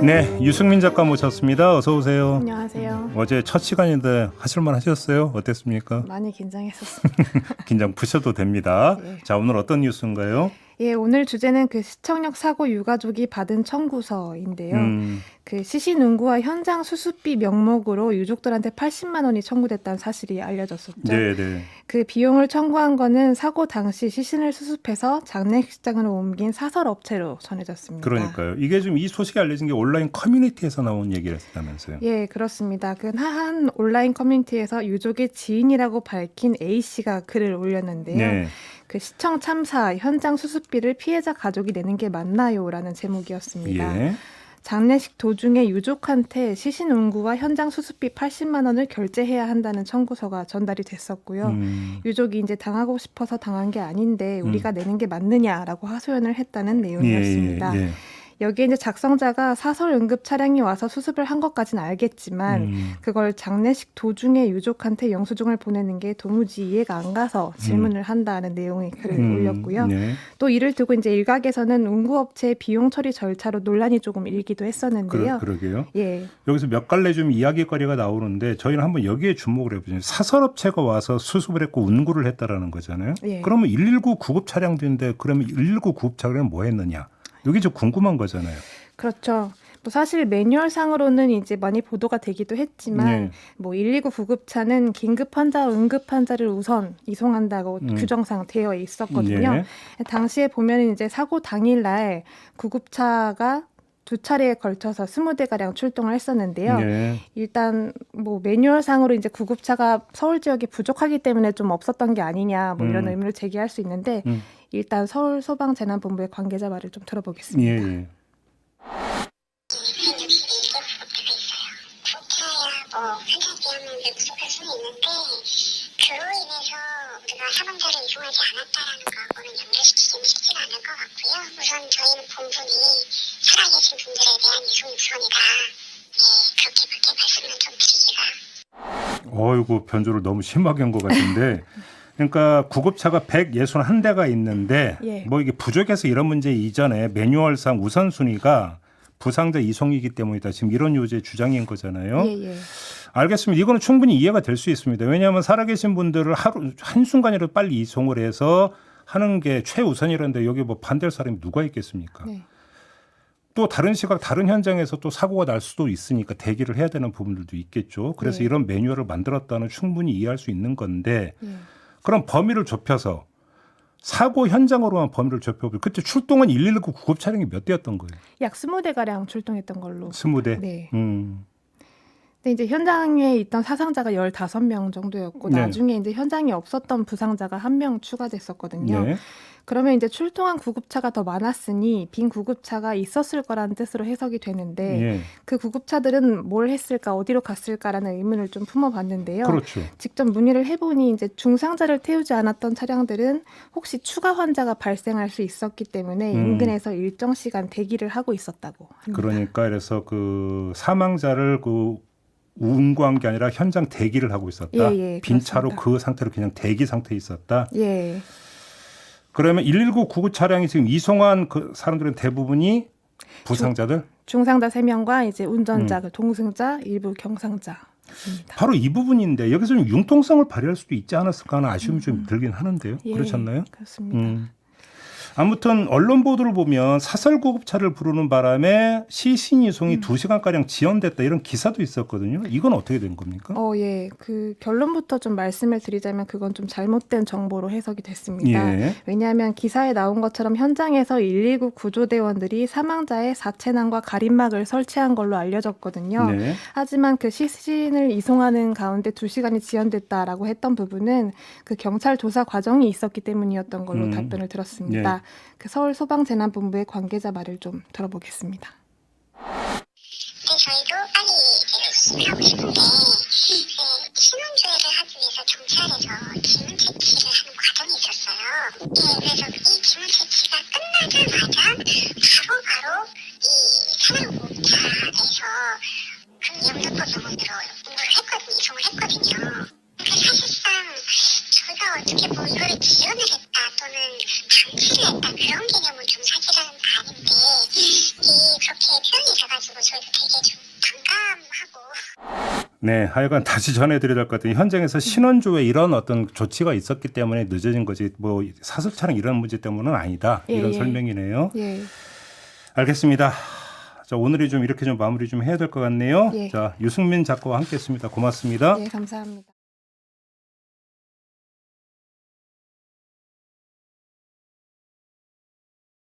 네, 유승민 작가 모셨습니다. 어서 오세요. 안녕하세요. 어제 첫 시간인데 하실만 하셨어요? 어땠습니까? 많이 긴장했었습니다. 긴장 푸셔도 됩니다. 네. 자, 오늘 어떤 뉴스인가요? 예, 오늘 주제는 그 시청역 사고 유가족이 받은 청구서인데요. 그 시신운구와 현장 수습비 명목으로 유족들한테 80만 원이 청구됐다는 사실이 알려졌었죠. 네, 네. 그 비용을 청구한 거는 사고 당시 시신을 수습해서 장례식장으로 옮긴 사설업체로 전해졌습니다. 그러니까요. 이게 좀 이 소식이 알려진 게 온라인 커뮤니티에서 나온 얘기였다면서요. 예, 그렇습니다. 그 한 온라인 커뮤니티에서 유족의 지인이라고 밝힌 A씨가 글을 올렸는데요. 네. 그 시청 참사 현장 수습비를 피해자 가족이 내는 게 맞나요? 라는 제목이었습니다. 예. 장례식 도중에 유족한테 시신 운구와 현장 수습비 80만 원을 결제해야 한다는 청구서가 전달이 됐었고요. 유족이 이제 당하고 싶어서 당한 게 아닌데 우리가 내는 게 맞느냐라고 하소연을 했다는 내용이었습니다. 예. 여기에 이제 작성자가 사설 응급 차량이 와서 수습을 한 것까지는 알겠지만 그걸 장례식 도중에 유족한테 영수증을 보내는 게 도무지 이해가 안 가서 질문을 한다는 내용의 글을 올렸고요. 네. 또 이를 두고 이제 일각에서는 운구업체의 비용 처리 절차로 논란이 조금 일기도 했었는데요. 그러게요. 예. 여기서 몇 갈래 좀 이야기거리가 나오는데 저희는 한번 여기에 주목을 해보죠. 사설업체가 와서 수습을 했고 운구를 했다라는 거잖아요. 예. 그러면 119 구급 차량들인데 그러면 119 구급 차량은 뭐 했느냐? 여기 좀 궁금한 거잖아요. 그렇죠. 뭐 사실 매뉴얼상으로는 이제 많이 보도가 되기도 했지만 네. 뭐 119 구급차는 긴급 환자, 응급 환자를 우선 이송한다고 규정상 되어 있었거든요. 예. 당시에 보면 이제 사고 당일날 구급차가 두 차례에 걸쳐서 20대가량 출동을 했었는데요. 네. 일단 뭐 매뉴얼상으로 이제 구급차가 서울 지역에 부족하기 때문에 좀 없었던 게 아니냐 뭐 이런 의문을 제기할 수 있는데 일단 서울 소방재난본부의 관계자 말을 좀 들어보겠습니다. 예. 부차야 환자비용을 부족할 수는 있는데 그로 인해서 우리가 사망자를 이송하지 않았다라는 거하고는 연결시키기는 쉽지가 않을 것 같고요. 우선 저희는 본분이 살아계신 분들에 대한 이송 우선이다. 그렇게 밖에 말씀을 좀 드리기가. 어이구 변조를 너무 심하게 한 것 같은데 그러니까 구급차가 161대가 있는데 예. 뭐 이게 부족해서 이런 문제 이전에 매뉴얼상 우선순위가 부상자 이송이기 때문이다. 지금 이런 요지의 주장인 거잖아요. 예. 알겠습니다. 이거는 충분히 이해가 될 수 있습니다. 왜냐하면 살아계신 분들을 하루 한순간이라도 빨리 이송을 해서 하는 게 최우선이라는데 여기 뭐 반대할 사람이 누가 있겠습니까? 네. 또 다른 시각 다른 현장에서 또 사고가 날 수도 있으니까 대기를 해야 되는 부분들도 있겠죠. 그래서 네. 이런 매뉴얼을 만들었다는 충분히 이해할 수 있는 건데 예. 그럼 범위를 좁혀서 사고 현장으로만 범위를 좁혀보고 그때 출동한 119 구급 차량이 몇 대였던 거예요? 약 20대가량 출동했던 걸로. 20대? 네. 음. 근데 이제 현장에 있던 사상자가 15명 정도였고 네. 나중에 이제 현장에 없었던 부상자가 1명 추가됐었거든요. 네. 그러면 이제 출동한 구급차가 더 많았으니 빈 구급차가 있었을 거라는 뜻으로 해석이 되는데 예. 그 구급차들은 뭘 했을까 어디로 갔을까라는 의문을 좀 품어봤는데요. 그렇죠. 직접 문의를 해보니 이제 중상자를 태우지 않았던 차량들은 혹시 추가 환자가 발생할 수 있었기 때문에 인근에서 일정 시간 대기를 하고 있었다고 합니다. 그러니까 그래서 그 사망자를 그 운구한 게 아니라 현장 대기를 하고 있었다. 예, 빈 차로 그렇습니다. 그 상태로 그냥 대기 상태에 있었다. 예. 그러면 119 구급 차량이 지금 이송한 그 사람들은 대부분이 부상자들? 중상자 3명과 이제 운전자, 그 동승자, 일부 경상자입니다. 바로 이 부분인데 여기서 좀 융통성을 발휘할 수도 있지 않았을까 하는 아쉬움이 좀 들긴 하는데요. 예, 그렇잖아요? 그렇습니다. 아무튼 언론 보도를 보면 사설 구급차를 부르는 바람에 시신 이송이 2시간가량 지연됐다 이런 기사도 있었거든요. 이건 어떻게 된 겁니까? 예. 그 결론부터 좀 말씀을 드리자면 그건 좀 잘못된 정보로 해석이 됐습니다. 예. 왜냐하면 기사에 나온 것처럼 현장에서 119 구조대원들이 사망자의 사체난과 가림막을 설치한 걸로 알려졌거든요. 네. 하지만 그 시신을 이송하는 가운데 2시간이 지연됐다라고 했던 부분은 그 경찰 조사 과정이 있었기 때문이었던 걸로 답변을 들었습니다. 그 서울 소방재난본부의 관계자 말을 좀 들어보겠습니다. 근데 저희도 빨리 하고 싶은데 신원조회를 하기 위해서 경찰에서 지문 채취를 하는 과정이 있었어요. 그래서 이 지문 채취가 끝나자마자 바로 이 산악구차에서 그 영등포 병원으로 이송을 했거든요. 사실상 저희가 어떻게 뭐 이거를 지연을 했다 또는 방치를 했다 그런 개념은 좀 사실은 아닌데 그렇게 표현이 돼가지고 있어가지고 저희도 되게 좀 난감하고. 네, 하여간 다시 전해드려야 될 것 같아요. 현장에서 신원조회 이런 어떤 조치가 있었기 때문에 늦어진 거지 뭐 사설 차량 이런 문제 때문은 아니다. 예, 이런 예. 설명이네요. 예. 알겠습니다. 자, 오늘이 좀 이렇게 좀 마무리 좀 해야 될 것 같네요. 예. 자, 유승민 작가와 함께했습니다. 고맙습니다. 예, 감사합니다.